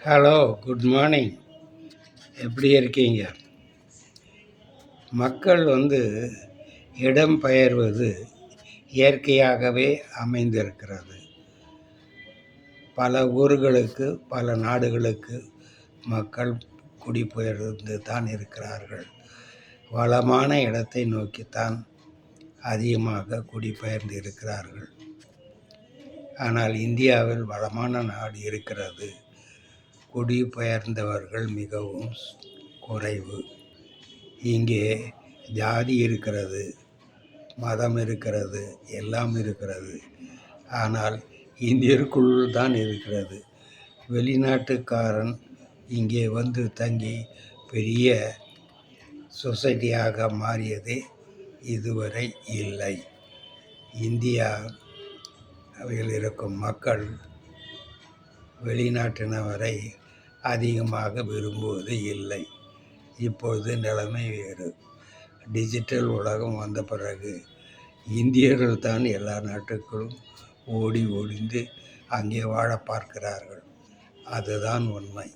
Hello, good morning. எப்படி இருக்கீங்க? மக்கள் இடம் பெயர்வது இயற்கையாகவே அமைந்திருக்கிறது. பல ஊர்களுக்கு, பல நாடுகளுக்கு மக்கள் குடிபெயர்ந்து தான் இருக்கிறார்கள். வளமான இடத்தை நோக்கித்தான் அதிகமாக குடிபெயர்ந்து இருக்கிறார்கள். ஆனால் இந்தியாவில் வளமான நாடு இருக்கிறது. குடிபெயர்ந்தவர்கள் மிகவும் குறைவு. இங்கே ஜாதி இருக்கிறது, மதம் இருக்கிறது, எல்லாம் இருக்கிறது. ஆனால் இந்தியருக்குள் தான் இருக்கிறது. வெளிநாட்டுக்காரன் இங்கே தங்கி பெரிய சொசைட்டியாக மாறியதே இதுவரை இல்லை. இந்தியாவில் இருக்கும் மக்கள் வெளிநாட்டினவரை அதிகமாக விரும்புவது இல்லை. இப்பொழுது நிலைமை வேறு. டிஜிட்டல் உலகம் வந்த பிறகு இந்தியர்கள் தான் எல்லா நாட்டுக்களும் ஓடி ஒளிந்து அங்கே வாழ பார்க்கிறார்கள். அதுதான் உண்மை.